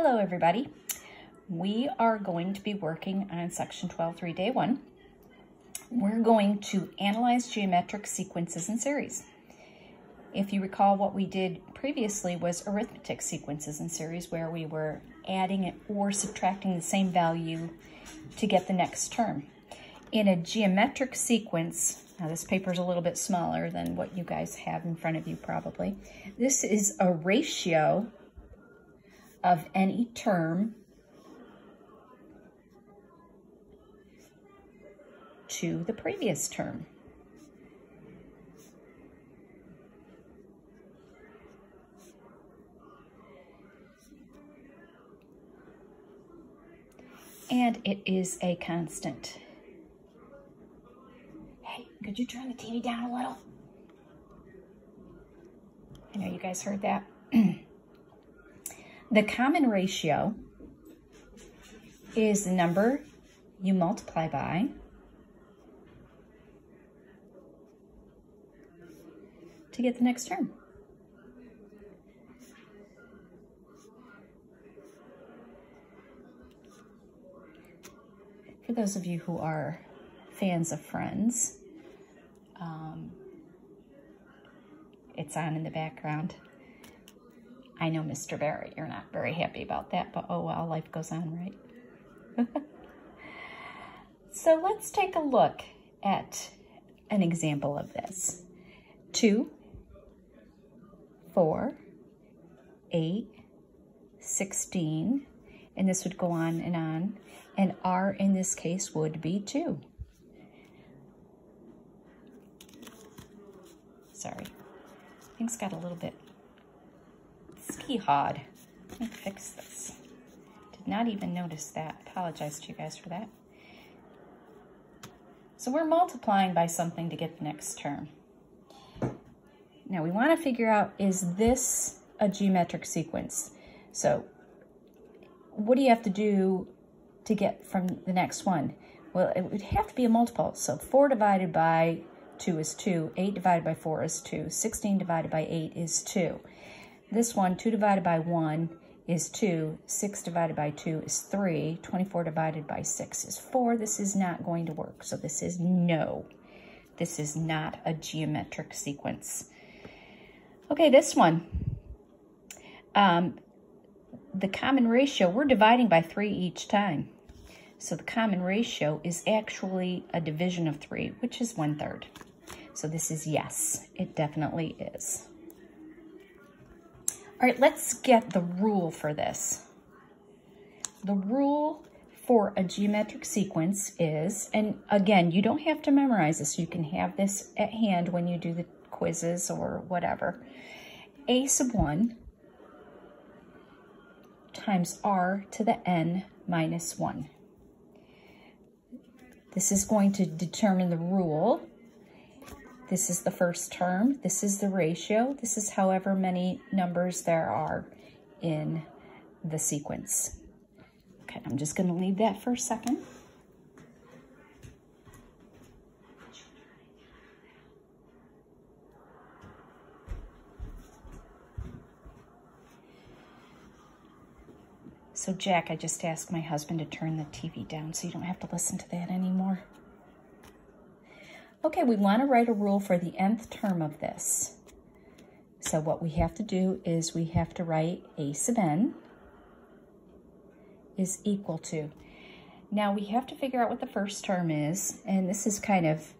Hello everybody. We are going to be working on section 12.3 day 1. We're going to analyze geometric sequences and series. If you recall, what we did previously was arithmetic sequences and series, where we were adding or subtracting the same value to get the next term. In a geometric sequence, now this paper is a little bit smaller than what you guys have in front of you probably. This is a ratio of any term to the previous term. And it is a constant. Hey, could you turn the TV down a little? I know you guys heard that. The common ratio is the number you multiply by to get the next term. For those of you who are fans of Friends, it's on in the background. I know, Mr. Barrett, you're not very happy about that, but oh well, life goes on, right? So let's take a look at an example of this. 2, 4, 8, 16, and this would go on, and R in this case would be 2. Sorry, things got a little bit ski-hawed. Let me fix this. Did not even notice that. Apologize to you guys for that. So we're multiplying by something to get the next term. Now we want to figure out, is this a geometric sequence? So what do you have to do to get from the next one? Well, it would have to be a multiple. So 4 divided by 2 is 2. 8 divided by 4 is 2. 16 divided by 8 is 2. This one, 2 divided by 1 is 2. 6 divided by 2 is 3. 24 divided by 6 is 4. This is not going to work. So this is no. This is not a geometric sequence. Okay, this one. The common ratio, we're dividing by 3 each time. So the common ratio is actually a division of 3, which is 1/3. So this is yes, it definitely is. All right, let's get the rule for this. The rule for a geometric sequence is, and again, you don't have to memorize this. You can have this at hand when you do the quizzes or whatever. A sub 1 times r to the n minus 1. This is going to determine the rule. This is the first term. This is the ratio. This is however many numbers there are in the sequence. Okay, I'm just going to leave that for a second. So Jack, I just asked my husband to turn the TV down so you don't have to listen to that anymore. Okay, we want to write a rule for the nth term of this. So what we have to do is we have to write a sub n is equal to. Now we have to figure out what the first term is, and this is kind of,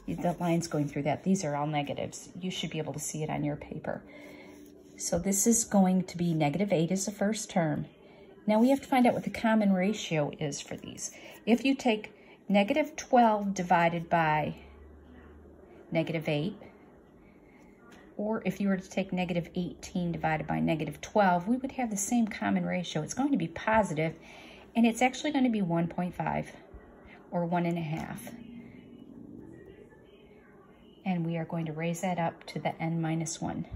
the lines going through that, these are all negatives. You should be able to see it on your paper. So this is going to be -8 is the first term. Now we have to find out what the common ratio is for these. If you take -12 divided by -8, or if you were to take -18 divided by -12, we would have the same common ratio. It's going to be positive, and it's actually going to be 1.5 or 1.5. And we are going to raise that up to the n minus 1.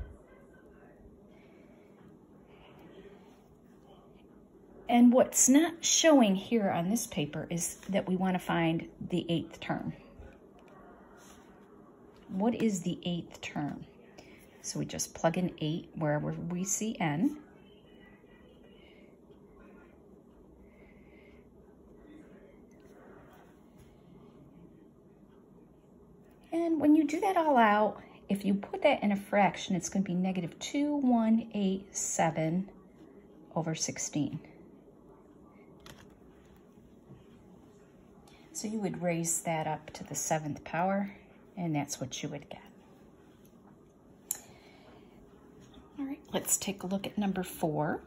And what's not showing here on this paper is that we want to find the 8th term. What is the 8th term? So we just plug in 8 wherever we see n. And when you do that all out, if you put that in a fraction, it's going to be negative 2187 over 16. So you would raise that up to the 7th power, and that's what you would get. All right, let's take a look at number 4.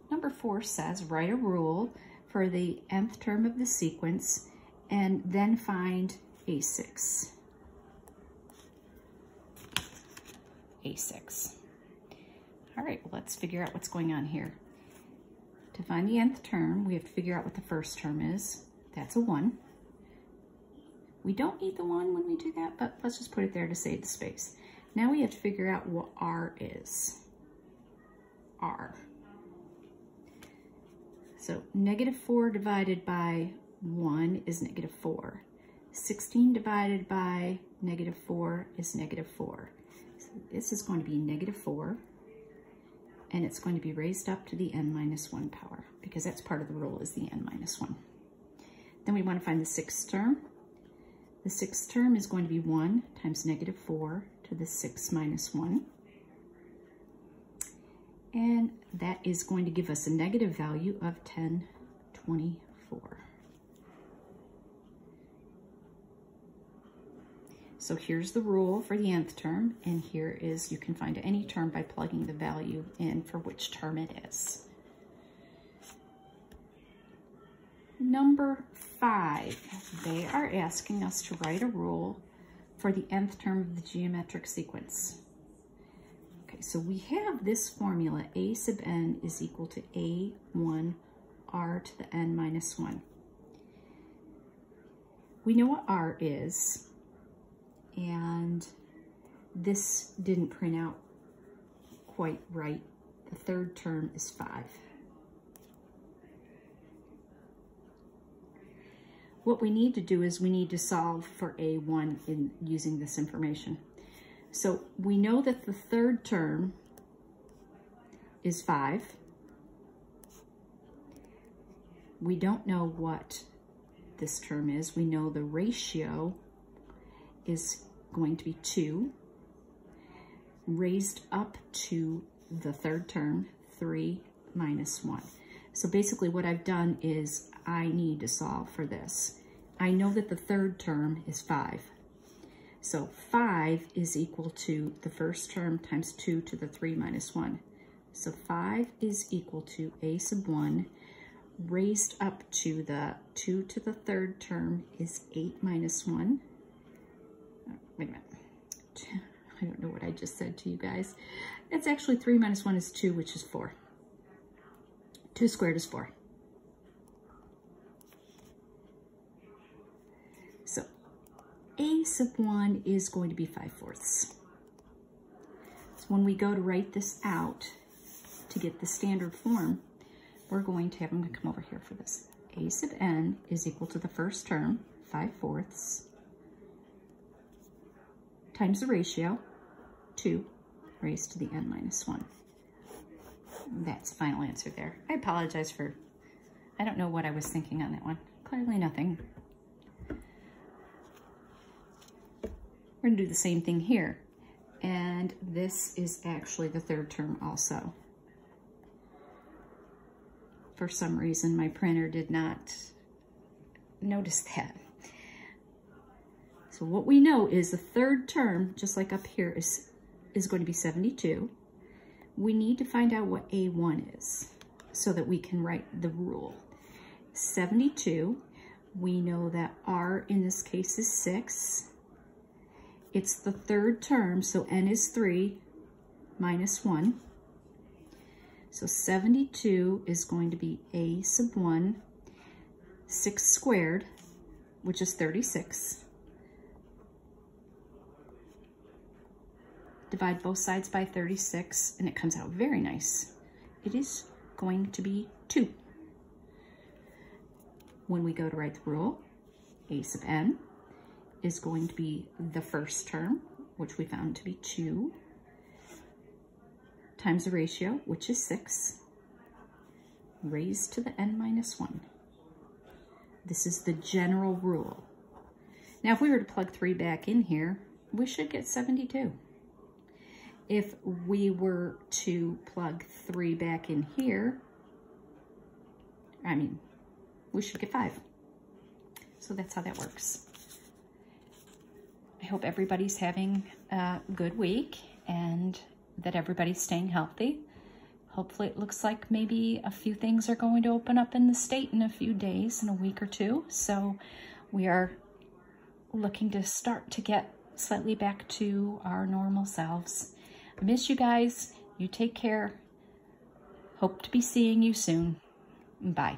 Number 4 says, write a rule for the nth term of the sequence and then find A6. A6. All right, well, let's figure out what's going on here. To find the nth term, we have to figure out what the first term is. That's a 1. We don't need the 1 when we do that, but let's just put it there to save the space. Now we have to figure out what R is. R. So negative 4 divided by 1 is negative 4. 16 divided by negative 4 is negative 4. So this is going to be negative 4, and it's going to be raised up to the n minus 1 power, because that's part of the rule, is the n minus 1. Then we want to find the 6th term. The 6th term is going to be 1 times negative 4 to the 6 minus 1. And that is going to give us a negative value of 1024. So here's the rule for the nth term, and here is, you can find any term by plugging the value in for which term it is. Number 5, they are asking us to write a rule for the nth term of the geometric sequence. Okay, so we have this formula, a sub n is equal to a1 r to the n minus 1. We know what r is, and this didn't print out quite right. The third term is 5. What we need to do is we need to solve for a1 in using this information. So we know that the third term is 5. We don't know what this term is. We know the ratio is going to be 2, raised up to the third term, 3 minus 1. So basically what I've done is I need to solve for this. I know that the third term is 5. So 5 is equal to the first term times 2 to the 3 minus 1. So 5 is equal to a sub 1 raised up to the 2 to the third term is 8 minus 1. Wait a minute. I don't know what I just said to you guys. It's actually 3 minus 1 is 2, which is 4. 2 squared is 4. So a sub 1 is going to be 5/4. So when we go to write this out to get the standard form, we're going to have, I'm going to come over here for this. A sub n is equal to the first term, 5/4, times the ratio, 2 raised to the n minus 1. That's the final answer there. I apologize for, I don't know what I was thinking on that one. Clearly nothing. We're going to do the same thing here. And this is actually the third term also. For some reason, my printer did not notice that. So what we know is the third term, just like up here, is going to be 72. We need to find out what A1 is so that we can write the rule. 72, we know that R in this case is 6. It's the third term, so n is 3 minus 1. So 72 is going to be a sub 1, 6 squared, which is 36. Divide both sides by 36, and it comes out very nice. It is going to be 2. When we go to write the rule, a sub n is going to be the first term, which we found to be 2, times the ratio, which is 6, raised to the n minus 1. This is the general rule. Now, if we were to plug 3 back in here, we should get 72. If we were to plug 3 back in here, we should get 5. So that's how that works. I hope everybody's having a good week and that everybody's staying healthy. Hopefully it looks like maybe a few things are going to open up in the state in a few days, in a week or two. So we are looking to start to get slightly back to our normal selves. I miss you guys. You take care. Hope to be seeing you soon. Bye.